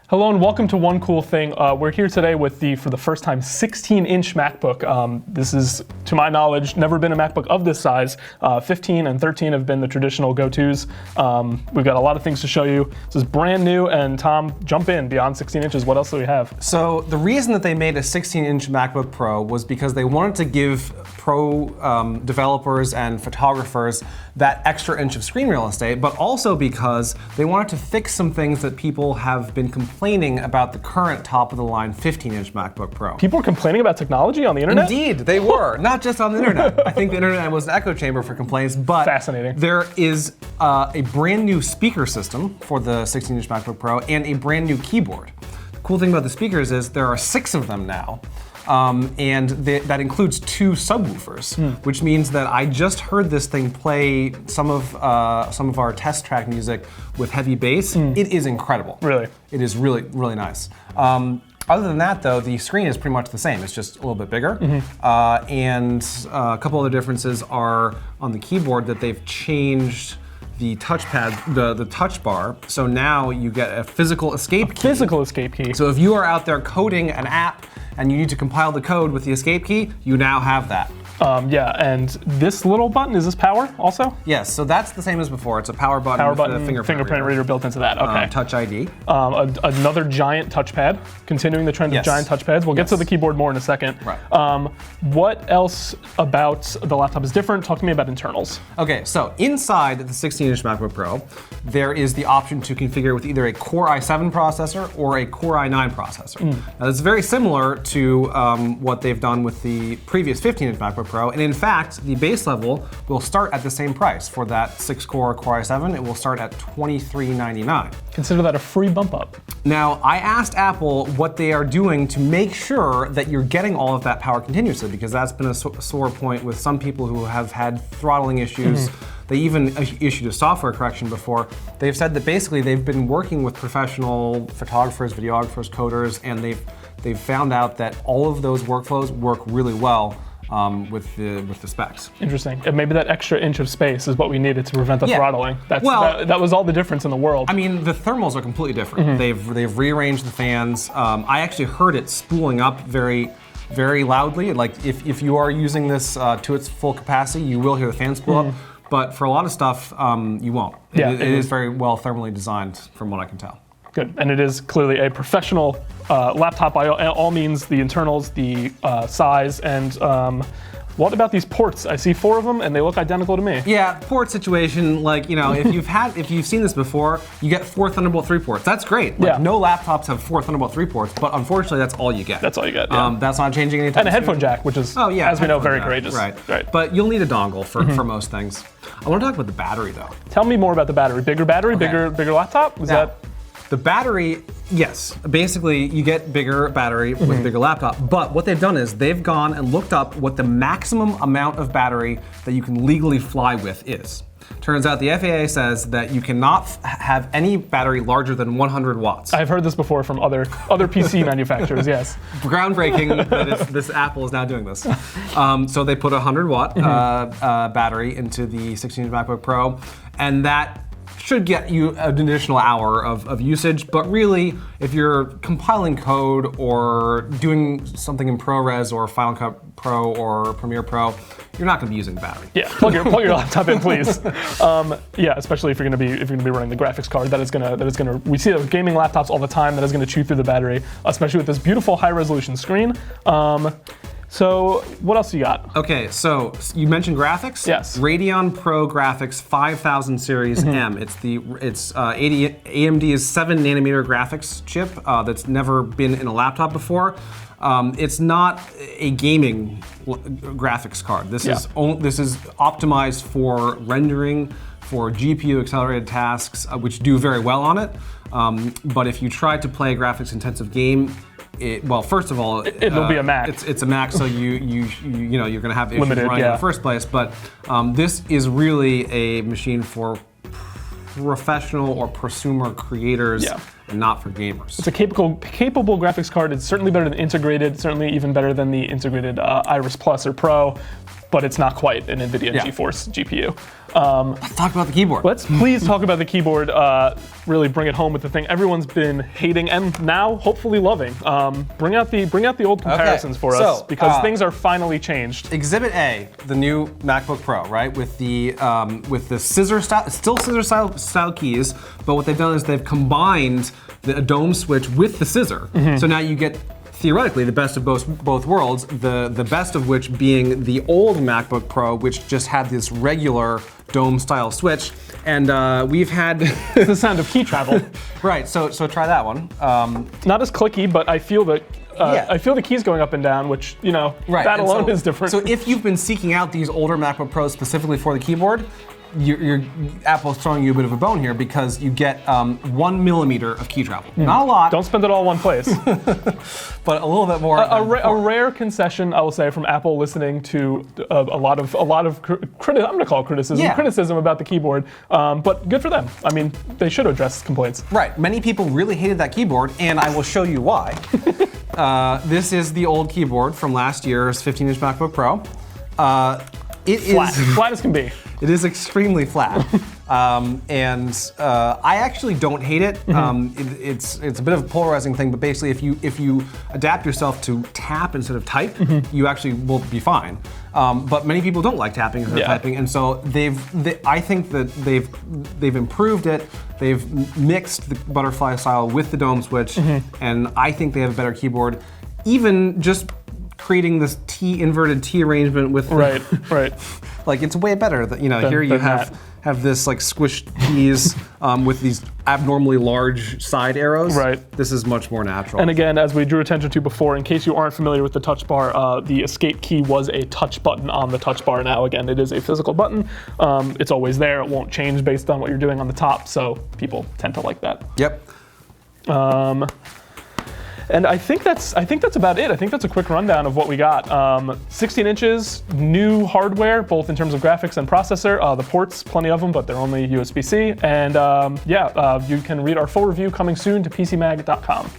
Hello and welcome to One Cool Thing. We're here today with for the first time, 16-inch MacBook. This is, to my knowledge, never been a MacBook of this size. 15 and 13 have been the traditional go-tos. We've got a lot of things to show you. This is brand new, and Tom, jump in beyond 16 inches. What else do we have? So the reason that they made a 16-inch MacBook Pro was because they wanted to give pro developers and photographers that extra inch of screen real estate, but also because they wanted to fix some things that people have been complaining about the current top-of-the-line 15-inch MacBook Pro. People are complaining about technology on the internet? Indeed, they were. Not just on the internet. I think the internet was an echo chamber for complaints, but fascinating. There is a brand new speaker system for the 16-inch MacBook Pro and a brand new keyboard. The cool thing about the speakers is there are 6 of them now. And that includes 2 subwoofers, which means that I just heard this thing play some of our test track music with heavy bass. It is incredible. Really? It is really, really nice. Other than that, though, the screen is pretty much the same. It's just a little bit bigger. And a couple other differences are on the keyboard that they've changed the touchpad, the touch bar. So now you get a physical escape key. Physical escape key. So if you are out there coding an app and you need to compile the code with the escape key, you now have that. Yeah, and this little button, is this power also? Yes, so that's the same as before. It's a power button with a fingerprint reader built into that, okay. Touch ID. Another giant touchpad, continuing the trend of giant touchpads. We'll get to the keyboard more in a second. Right. What else about the laptop is different? Talk to me about internals. Okay, so inside the 16-inch MacBook Pro, there is the option to configure with either a Core i7 processor or a Core i9 processor. Now, that's very similar to what they've done with the previous 15-inch MacBook Pro, and in fact, the base level will start at the same price. For that 6-core Core i7, it will start at $23.99. Consider that a free bump up. Now, I asked Apple what they are doing to make sure that you're getting all of that power continuously, because that's been a sore point with some people who have had throttling issues. They even issued a software correction before. They've said that basically they've been working with professional photographers, videographers, coders, and they've found out that all of those workflows work really well with the specs. Interesting. And maybe that extra inch of space is what we needed to prevent the throttling. That was all the difference in the world. I mean, the thermals are completely different. They've rearranged the fans. I actually heard it spooling up very, very loudly. Like if you are using this to its full capacity, you will hear the fan spool up. But for a lot of stuff, you won't. It is very well thermally designed, from what I can tell. Good, and it is clearly a professional laptop by all means, the internals, the size, and what about these ports? I see 4 of them, and they look identical to me. Yeah, port situation, like, you know, if you've seen this before, you get 4 Thunderbolt 3 ports. That's great. Like, no laptops have 4 Thunderbolt 3 ports, but unfortunately, that's all you get. That's all you get, That's not changing anytime And a headphone jack, which is, as we know, very courageous. Right. But you'll need a dongle for most things. I want to talk about the battery, though. Tell me more about the battery. Bigger battery, bigger laptop? The battery, yes. Basically, you get bigger battery with a bigger laptop. But what they've done is they've gone and looked up what the maximum amount of battery that you can legally fly with is. Turns out the FAA says that you cannot have any battery larger than 100 watts. I've heard this before from other PC manufacturers, yes. Groundbreaking that this Apple is now doing this. So they put a 100-watt battery into the 16-inch MacBook Pro, and that should get you an additional hour of usage, but really, if you're compiling code or doing something in ProRes or Final Cut Pro or Premiere Pro, you're not going to be using the battery. Yeah, plug your laptop in, please. Yeah, especially if you're going to be running the graphics card, that is going to. We see those gaming laptops all the time. That is going to chew through the battery, especially with this beautiful high-resolution screen. So what else you got? Okay, so you mentioned graphics. Yes. Radeon Pro Graphics 5000 Series M. It's AMD's 7-nanometer graphics chip that's never been in a laptop before. It's not a gaming graphics card. This is optimized for rendering, for GPU accelerated tasks, which do very well on it. But if you try to play a graphics-intensive game, well, first of all, it'll be a Mac. It's a Mac, so you're going to have issues running in the first place. But this is really a machine for professional or prosumer creators, and not for gamers. It's a capable graphics card. It's certainly better than integrated. Certainly even better than the integrated Iris Plus or Pro. but it's not quite an NVIDIA GeForce GPU. Let's talk about the keyboard. Let's please talk about the keyboard. Really bring it home with the thing everyone's been hating and now hopefully loving. Bring out the old comparisons for us, because things are finally changed. Exhibit A, the new MacBook Pro, right, with the scissor style, still scissor style keys, but what they've done is they've combined a dome switch with the scissor. So now you get, theoretically, the best of both worlds, the best of which being the old MacBook Pro, which just had this regular dome-style switch. And we've had... It's the sound of key travel. Right, so try that one. Not as clicky, but I feel that I feel the keys going up and down, which, you know, that alone is different. So if you've been seeking out these older MacBook Pros specifically for the keyboard, Apple's throwing you a bit of a bone here, because you get 1 millimeter of key travel. Not a lot. Don't spend it all in one place. But a little bit more. A rare concession, I will say, from Apple, listening to a lot of I'm going to call it criticism about the keyboard. But good for them. I mean, they should address complaints. Right. Many people really hated that keyboard, and I will show you why. This is the old keyboard from last year's 15-inch MacBook Pro. It flat. is flat as can be. It is extremely flat, and I actually don't hate it. It's a bit of a polarizing thing, but basically, if you adapt yourself to tap instead of type, you actually will be fine. But many people don't like tapping instead of typing, and so I think that they've improved it. They've mixed the butterfly style with the dome switch, and I think they have a better keyboard. Even just creating this inverted T arrangement with right. Like, it's way better. Here you have this like squished keys with these abnormally large side arrows. Right. This is much more natural. And again, as we drew attention to before, in case you aren't familiar with the touch bar, the escape key was a touch button on the touch bar. Now, again, it is a physical button. It's always there. It won't change based on what you're doing on the top, so people tend to like that. Yep. And I think that's about it. I think that's a quick rundown of what we got. 16 inches, new hardware, both in terms of graphics and processor. The ports, plenty of them, but they're only USB-C. And you can read our full review coming soon to PCMag.com.